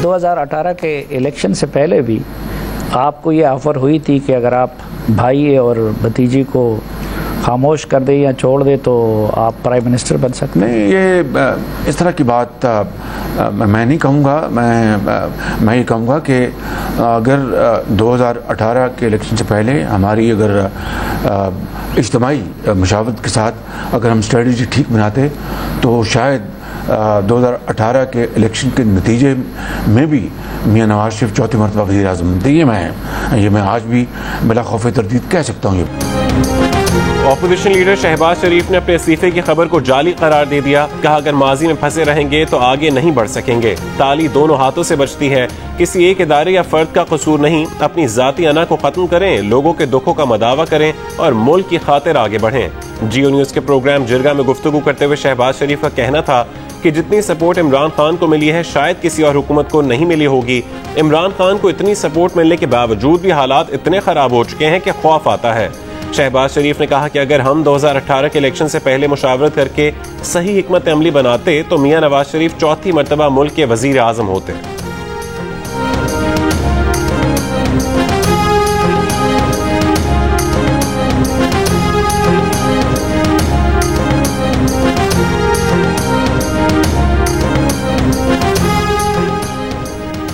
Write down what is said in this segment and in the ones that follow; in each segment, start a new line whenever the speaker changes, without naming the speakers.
2018 के इलेक्शन से पहले भी आपको ये ऑफ़र हुई थी कि अगर आप भाई और भतीजी को खामोश कर दे या छोड़ दे तो आप प्राइम मिनिस्टर बन सकते हैं?
नहीं, ये इस तरह की बात मैं नहीं कहूँगा। मैं ये कहूँगा कि अगर 2018 के इलेक्शन से पहले हमारी अगर इज्तिमाई मुशावरत के साथ अगर हम स्ट्रेटजी ठीक बनाते तो शायद 2018 के इलेक्शन के नतीजे में भी मियाँ नवाज शरीफ चौथी मरतबा वज़ीर आज़म बनते। ये मैं आज भी बिला खौफ तरदीद कह सकता हूँ।
ऑपोजिशन लीडर शहबाज शरीफ ने अपने इस्तीफे की खबर को जाली करार दे दिया। कहा अगर माजी में फंसे रहेंगे तो आगे नहीं बढ़ सकेंगे। ताली दोनों हाथों से बचती है। किसी एक इदारे या फर्द का कसूर नहीं। अपनी जाती अना को खत्म करें, लोगों के दुखों का मदावा करें और मुल्क की खातिर आगे बढ़ें। जियो न्यूज के प्रोग्राम जिरगा में गुफ्तगू करते हुए शहबाज शरीफ का कहना था कि जितनी सपोर्ट इमरान खान को मिली है शायद किसी और हुकूमत को नहीं मिली होगी। इमरान खान को इतनी सपोर्ट मिलने के बावजूद भी हालात इतने खराब हो चुके हैं कि खौफ आता है। शहबाज शरीफ ने कहा कि अगर हम 2018 के इलेक्शन से पहले मुशावरत करके सही हिकमत अमली बनाते तो मियां नवाज शरीफ चौथी मरतबा मुल्क के वजीर आजम होते।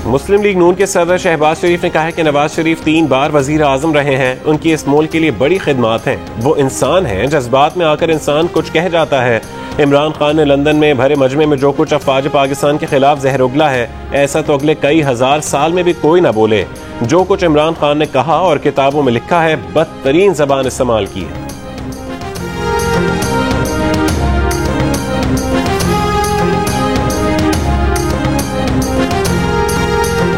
मुस्लिम लीग नून के सदर शहबाज शरीफ ने कहा है कि नवाज शरीफ 3 बार वजीर आजम रहे हैं। उनकी इस मुल्क के लिए बड़ी खिदमात हैं। वो इंसान हैं, जज्बात में आकर इंसान कुछ कह जाता है। इमरान खान ने लंदन में भरे मजमे में जो कुछ अफवाज पाकिस्तान के खिलाफ जहर उगला है, ऐसा तो अगले कई हजार साल में भी कोई ना बोले। जो कुछ इमरान खान ने कहा और किताबों में लिखा है, बदतरीन जबान इस्तेमाल की है।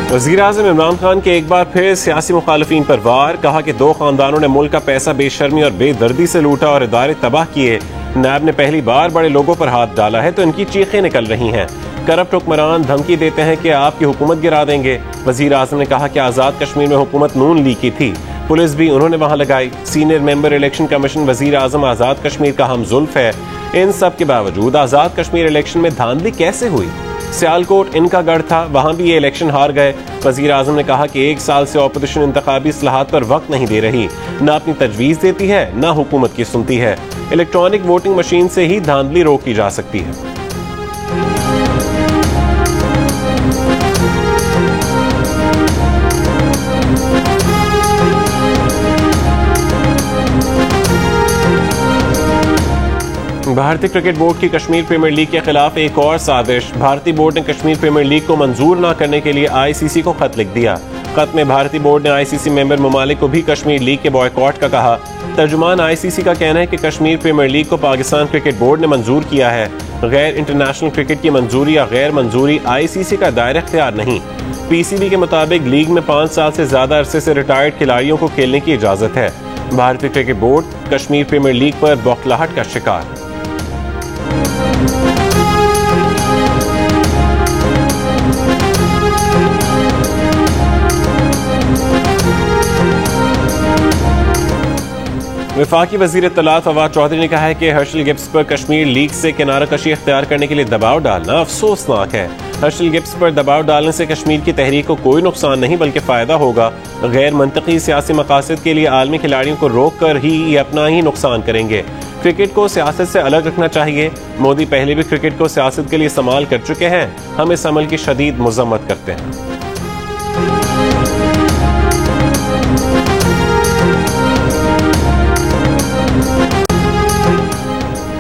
वज़ीर आज़म इमरान खान के एक बार फिर सियासी मुखालिफिन पर वार। कहा कि 2 खानदानों ने मुल्क का पैसा बेशर्मी और बेदर्दी से लूटा और इदारे तबाह किए। नैब ने पहली बार बड़े लोगों पर हाथ डाला है तो इनकी चीखें निकल रही हैं। करप्ट हुक्मरान धमकी देते हैं कि आपकी हुकूमत गिरा देंगे। वज़ीर आज़म ने कहा कि आज़ाद कश्मीर में हुकूमत नून लीग की थी, पुलिस भी उन्होंने वहां लगाई। सीनियर मेंबर इलेक्शन कमीशन वज़ीर आज़म आज़ाद कश्मीर का हमजुल्फ है। इन सब के बावजूद आज़ाद कश्मीर इलेक्शन में धांधली कैसे हुई? सियालकोट इनका गढ़ था, वहां भी ये इलेक्शन हार गए। वज़ीर आज़म ने कहा कि 1 साल से ऑपोजिशन इंतखाबी इस्लाहात पर वक्त नहीं दे रही, न अपनी तजवीज़ देती है न हुकूमत की सुनती है। इलेक्ट्रॉनिक वोटिंग मशीन से ही धांधली रोकी जा सकती है। भारतीय क्रिकेट बोर्ड की कश्मीर प्रीमियर लीग के खिलाफ एक और साजिश। भारतीय बोर्ड ने कश्मीर प्रीमियर लीग को मंजूर न करने के लिए आईसीसी को खत लिख दिया। खत में भारतीय बोर्ड ने आईसीसी मेंबर ममालिक को भी कश्मीर लीग के बॉयकॉट का कहा। तर्जुमान आईसीसी का कहना है कि कश्मीर प्रीमियर लीग को पाकिस्तान क्रिकेट बोर्ड ने मंजूर किया है। गैर इंटरनेशनल क्रिकेट की मंजूरी या गैर मंजूरी आईसीसी का दायरा इख्तियार नहीं। पीसीबी के मुताबिक लीग में 5 साल से ज्यादा अरसे से रिटायर्ड खिलाड़ियों को खेलने की इजाजत है। भारतीय cricket board Kashmir premier league पर बौखलाहट का शिकार। वफाकी वजीर इत्तलात फवाद चौधरी ने कहा है कि हर्षल गिब्स पर कश्मीर लीग से किनारा कशी इख्तियार करने के लिए दबाव डालना अफसोसनाक है। हर्षल गिब्स पर दबाव डालने से कश्मीर की तहरीक को कोई नुकसान नहीं बल्कि फायदा होगा। गैर मंतकी सियासी मकासद के लिए आलमी खिलाड़ियों को रोक कर ही ये अपना ही नुकसान करेंगे। क्रिकेट को सियासत से अलग रखना चाहिए। मोदी पहले भी क्रिकेट को सियासत के लिए इस्तेमाल कर चुके हैं। हम इस अमल की शदीद मजम्मत करते हैं।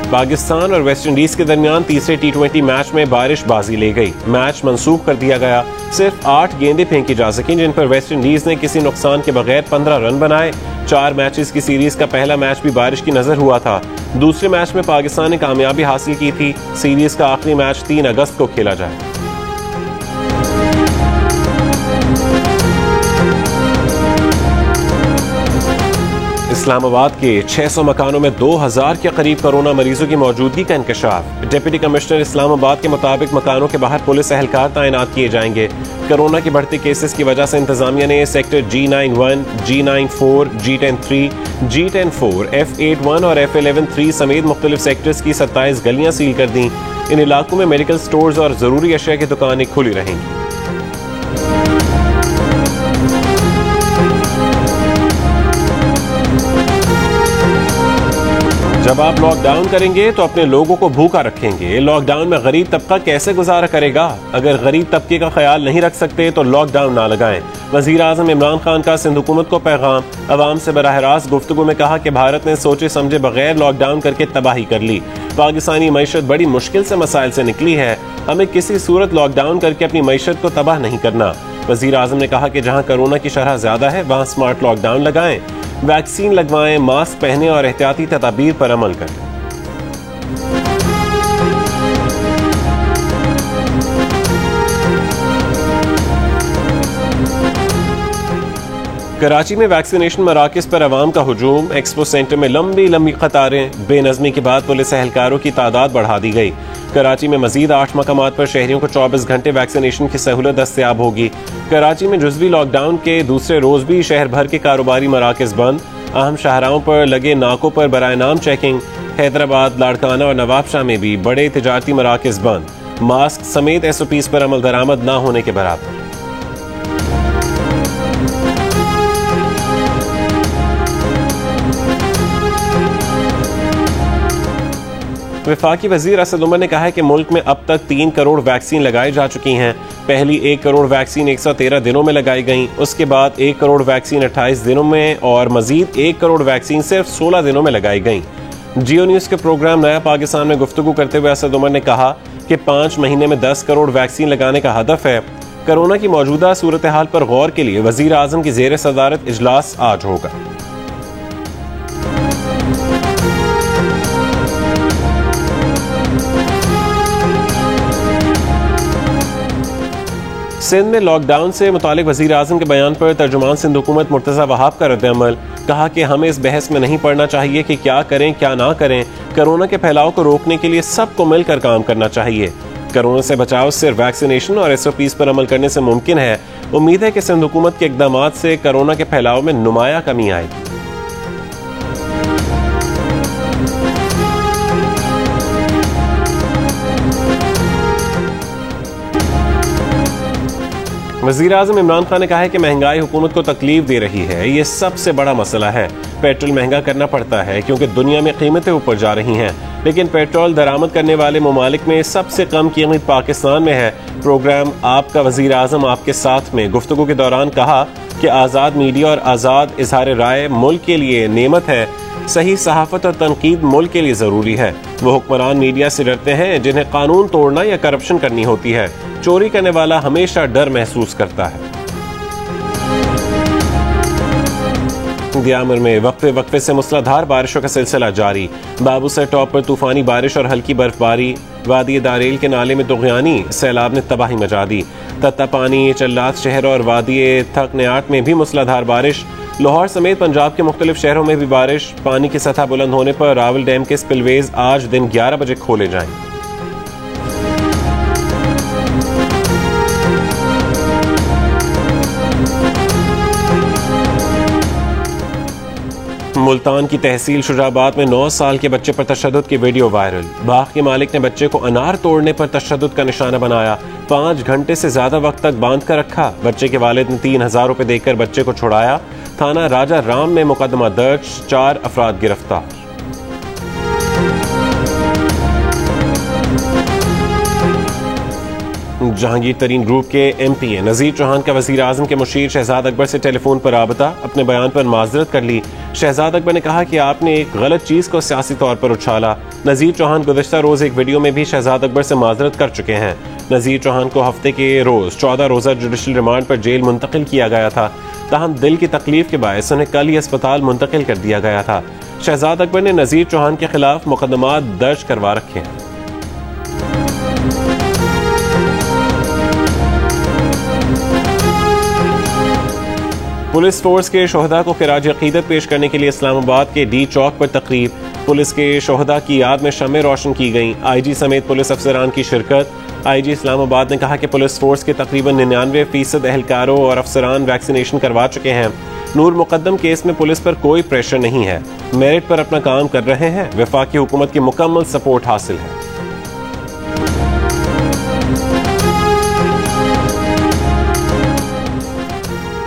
पाकिस्तान और वेस्ट इंडीज के दरमियान तीसरे T20 मैच में बारिश बाजी ले गई। मैच मंसूख कर दिया गया। सिर्फ 8 गेंदें फेंकी जा सकीं, जिन पर वेस्ट इंडीज ने किसी नुकसान के बगैर 15 रन बनाए। 4 मैचेस की सीरीज का पहला मैच भी बारिश की नजर हुआ था। दूसरे मैच में पाकिस्तान ने कामयाबी हासिल की थी। सीरीज का आखिरी मैच 3 अगस्त को खेला जाए। इस्लामाबाद के 600 मकानों में 2000 के करीब कोरोना मरीजों की मौजूदगी का इंकशाफ। डिप्टी कमिश्नर इस्लामाबाद के मुताबिक मकानों के बाहर पुलिस एहलकार तैनात किए जाएंगे। कोरोना के बढ़ते केसेस की वजह से इंतजामिया ने sector G91, G94, G103, G104, F81 और F113 समेत मुख्तलिफ सेक्टर्स की 27 गलियां सील कर दी। इन इलाकों में मेडिकल स्टोर्स और जरूरी अशिया की दुकानें खुली रहेंगी। जब आप लॉकडाउन करेंगे तो अपने लोगों को भूखा रखेंगे। लॉकडाउन में गरीब तबका कैसे गुजारा करेगा? अगर गरीब तबके का ख्याल नहीं रख सकते तो लॉकडाउन ना लगाएं। वजीर आज़म इमरान खान का सिंध हुकूमत को पैगाम। अवाम से बराह रास्त गुफ्तगू में कहा कि भारत ने सोचे समझे बगैर लॉकडाउन करके तबाही कर ली। पाकिस्तानी मईशत बड़ी मुश्किल से मसाइल से निकली है। हमें किसी सूरत लॉकडाउन करके अपनी मईशत को तबाह नहीं करना। वजीर आज़म ने कहा कि जहाँ कोरोना की शरह ज्यादा है वहाँ स्मार्ट लॉकडाउन लगाएं, वैक्सीन लगवाएं, मास्क पहने और एहतियाती तदाबीर पर अमल करें। कराची में वैक्सीनेशन मराकज़ पर अवाम का हुजूम। एक्सपो सेंटर में लंबी लंबी कतारें। बेनज़मी के बाद पुलिस एहलकारों की तादाद बढ़ा दी गई। कराची में मजीद 8 मकामात पर शहरियों को 24 घंटे वैक्सीनेशन की सहूलत दस्तयाब होगी। कराची में जुज़वी लॉकडाउन के दूसरे रोज भी शहर भर के कारोबारी मराकज़ बंद। अहम शाहराहों पर लगे नाकों पर बराए नाम चेकिंग। हैदराबाद, लाड़काना और नवाबशाह में भी बड़े तिजारती मराकज़ बंद। मास्क समेत SOPs पर अमल दरामद न होने के बराबर। वफाकी वजीर असद उमर ने कहा है कि मुल्क में अब तक 3 करोड़ वैक्सीन लगाई जा चुकी हैं। पहली 1 करोड़ वैक्सीन 113 दिनों में लगाई गई। उसके बाद 1 करोड़ वैक्सीन 28 दिनों में और मजीद 1 करोड़ वैक्सीन सिर्फ 16 दिनों में लगाई गई। जियो न्यूज के प्रोग्राम नया पाकिस्तान में गुफ्तगू करते हुए असद उमर ने कहा कि 5 महीने में 10 करोड़ वैक्सीन लगाने का हदफ है। कोरोना की मौजूदा सूरत हाल पर गौर के लिए वजीर आजम की जेर सदारत इजलास आज होगा। सिंध में लॉकडाउन से मुतालिक वजीर आजम के बयान पर तर्जुमान सिंध हुकूमत मुर्तज़ा वहाब का रद्द-ए-अमल। कहा कि हमें इस बहस में नहीं पड़ना चाहिए कि क्या करें क्या ना करें। कोरोना के फैलाव को रोकने के लिए सबको मिलकर काम करना चाहिए। कोरोना से बचाव सिर्फ वैक्सीनेशन और SOPs पर अमल करने से मुमकिन है। उम्मीद है कि सिंध हुकूमत के इकदामात से कोरोना के फैलाव में नुमाया कमी आएगी। वज़ीर आज़म इमरान खान ने कहा है कि महंगाई हुकूमत को तकलीफ दे रही है। ये सबसे बड़ा मसला है। पेट्रोल महंगा करना पड़ता है क्योंकि दुनिया में कीमतें ऊपर जा रही हैं, लेकिन पेट्रोल दरामद करने वाले ममालिक में सबसे कम कीमत पाकिस्तान में है। प्रोग्राम आपका वज़ीर आज़म आपके साथ में गुफ्तगू के दौरान कहा कि आज़ाद मीडिया और आज़ाद इजहार राय मुल्क के लिए नेमत है। सही सहाफत और तनकीद मुल्क के लिए जरूरी है। वो हुक्मरान मीडिया से डरते हैं जिन्हें कानून तोड़ना या करप्शन करनी होती है। चोरी करने वाला हमेशा डर महसूस करता है। दियामर में वक्फे से मूसलाधार बारिशों का सिलसिला जारी। बाबूसर टॉप पर तूफानी बारिश और हल्की बर्फबारी। वादी दारेल के नाले में दुगयानी सैलाब ने तबाही मचा दी। तत्तापानी, चल्लात शहर और वादी थकनियाट में भी मूसलाधार बारिश। लाहौर समेत पंजाब के मुख्तलिफ शहरों में भी बारिश। पानी की सतह बुलंद होने पर रावल डैम के स्पिलवेज आज दिन 11 बजे खोले जाएंगे। मुल्तान की तहसील शुजाबाद में 9 साल के बच्चे पर तशद्दुद की वीडियो वायरल। बाग के मालिक ने बच्चे को अनार तोड़ने पर तशद्दुद का निशाना बनाया। 5 घंटे से ज्यादा वक्त तक बांध कर रखा। बच्चे के वालिद ने 3000 रुपए देकर बच्चे को छुड़ाया। थाना राजा राम में मुकदमा दर्ज, 4 अफराद गिरफ्तार। जहांगीर तरीन ग्रुप के MPA नजीर चौहान का वजीर आजम के मुशीर शहजाद अकबर से टेलीफोन पर राबता। अपने बयान पर माजरत कर ली। शहजाद अकबर ने कहा कि आपने एक गलत चीज को सियासी तौर पर उछाला। नजीर चौहान गुज़श्ता रोज एक वीडियो में भी शहजाद अकबर से माजरत कर चुके हैं। नजीर चौहान को हफ्ते के रोज 14 रोजा जुडिशल रिमांड पर जेल मुंतकिल किया गया था। ताहम दिल की तकलीफ के बायस उन्हें कल ही अस्पताल मुंतकिल कर दिया गया था। शहजाद अकबर ने नजीर चौहान के खिलाफ मुकदमा दर्ज करवा रखे हैं। पुलिस फोर्स के शोहदा को खिराज अकीदत पेश करने के लिए इस्लामाबाद के D चौक पर तकरीब। पुलिस के शोहदा की याद में शम्में रोशन की गईं। IG समेत पुलिस अफसरान की शिरकत। IG इस्लामाबाद ने कहा कि पुलिस फोर्स के तकरीबन 99% एहलकारों और अफसरान वैक्सीनेशन करवा चुके हैं। नूर मुकद्दम केस में पुलिस पर कोई प्रेशर नहीं है। मेरिट पर अपना काम कर रहे हैं। वफाकी हुकूमत की मुकम्मल सपोर्ट हासिल है।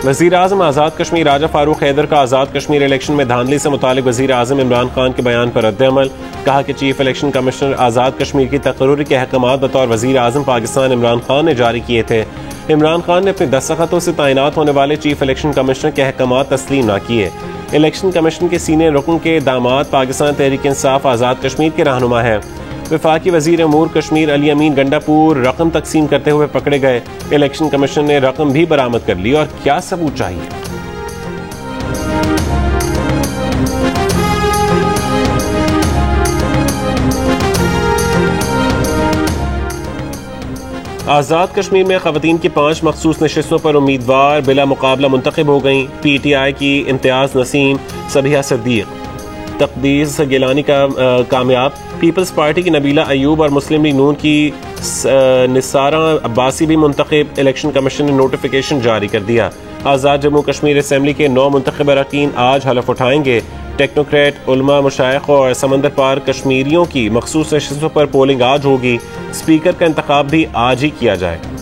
वज़ीर आज़म आज़ाद कश्मीर राजा फारूक हैदर का आज़ाद कश्मीर इलेक्शन में धांधली से मुतालिक वज़ीर आज़म इमरान खान के बयान पर रद्द-ए-अमल। कहा कि chief election commissioner Azad Kashmir की तकर्रुरी के अहकामात बतौर वज़ीर आज़म पाकिस्तान इमरान खान ने जारी किए थे। इमरान खान ने अपने दस्तखतों से तैनात होने वाले चीफ इलेक्शन कमिश्नर के अहकामात तस्लीम न किए। इलेक्शन कमीशन के सीनियर रुकन के दामाद पाकिस्तान तहरीक इंसाफ आज़ाद कश्मीर के रहनुमा है। वफाकी वज़ीर अमूर कश्मीर अली अमीन गंडापुर रकम तकसीम करते हुए पकड़े गए। इलेक्शन कमीशन ने रकम भी बरामद कर ली। और क्या सबूत चाहिए? आज़ाद कश्मीर में ख़वातीन की 5 मखसूस नशिस्तों पर उम्मीदवार बिला मुकाबला मुंतखब हो गईं। PTI की इम्तियाज़ नसीम, सबिहा सदीक, तकदीस गिलानी का कामयाब। पीपल्स पार्टी की नबीला अयूब और मुस्लिम लीग नून की निसारा अब्बासी भी मुंतखब। इलेक्शन कमीशन ने नोटिफिकेशन जारी कर दिया। आज़ाद जम्मू कश्मीर असेंबली के 9 मुंतखब अरकान आज हलफ उठाएंगे। टेक्नोक्रेट, उलमा, मुशाइख और समंदर पार कश्मीरियों की मखसूस नशिस्तों पर पोलिंग आज होगी। स्पीकर का इंतखाब भी आज ही किया जाएगा।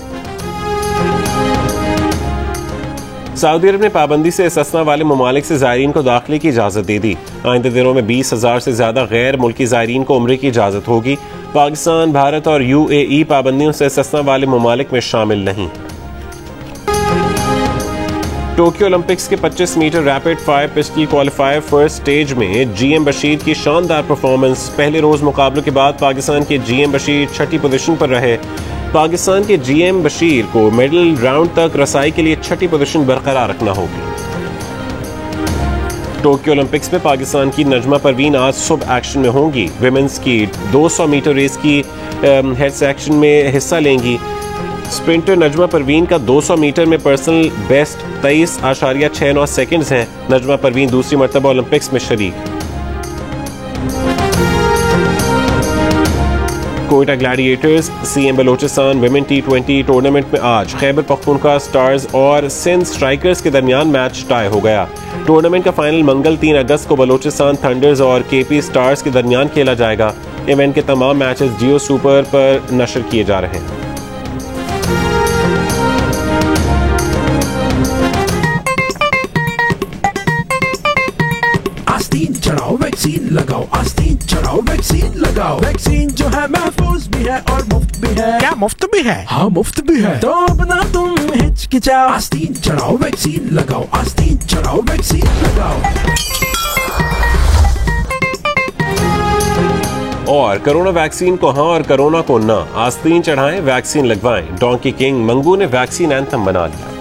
सऊदी अरब ने पाबंदी से इस्तिस्ना वाले ममालिक से ज़ायरीन को दाखिले की इजाज़त दे दी। आइंदे दिनों में 20,000 से ज़्यादा गैर मुल्की ज़ायरीन को उम्रे की इजाज़त होगी। पाकिस्तान, भारत और UAE पाबंदियों से इस्तिस्ना वाले ममालिक में शामिल नहीं। टोक्यो ओलंपिक्स के 25 metre rapid fire pistol qualifier first stage में GM बशीर की शानदार परफॉर्मेंस। पहले रोज मुकाबलों के बाद पाकिस्तान के GM बशीर 6ठी पोजीशन पर रहे। पाकिस्तान के GM बशीर को मेडल राउंड तक रसाई के लिए 6ठी पोजीशन बरकरार रखना होगी। टोक्यो ओलंपिक्स में पाकिस्तान की नजमा परवीन आज सुबह एक्शन में होंगी। विमेंस की 200 मीटर रेस की हेड सेक्शन में हिस्सा लेंगी। स्प्रिंटर नजमा परवीन का 200 मीटर में पर्सनल बेस्ट 23.69 सेकंड्स है। नजमा परवीन दूसरी मरतबा ओलंपिक्स में शरीक। Quetta Gladiators CM Balochistan women T20 tournament में आज खैबर पख्तूनख्वा स्टार्स और सिंध स्ट्राइकर्स के दरमियान मैच टाई हो गया। टूर्नामेंट का फाइनल मंगल 3 अगस्त को बलोचिस्तान थंडर्स और KP स्टार्स के दरमियान खेला जाएगा। इवेंट के तमाम मैचेस जियो सुपर पर नशर किए जा रहे हैं।
आस्तीन चढ़ाओ वैक्सीन लगाओ, आस्तीन चढ़ाओ वैक्सीन लगाओ। वैक्सीन जो है महफूज भी है और मुफ्त भी है। क्या मुफ्त भी है? हाँ मुफ्त भी है। तो अब ना तुम हिचकिचाओ, आस्तीन चढ़ाओ वैक्सीन लगाओ, आस्तीन चढ़ाओ वैक्सीन लगाओ।
और कोरोना वैक्सीन को हाँ और कोरोना को ना, आस्तीन चढ़ाएं, वैक्सीन लगवाएं। डोंकी किंग मंगू ने वैक्सीन एंथम बना लिया।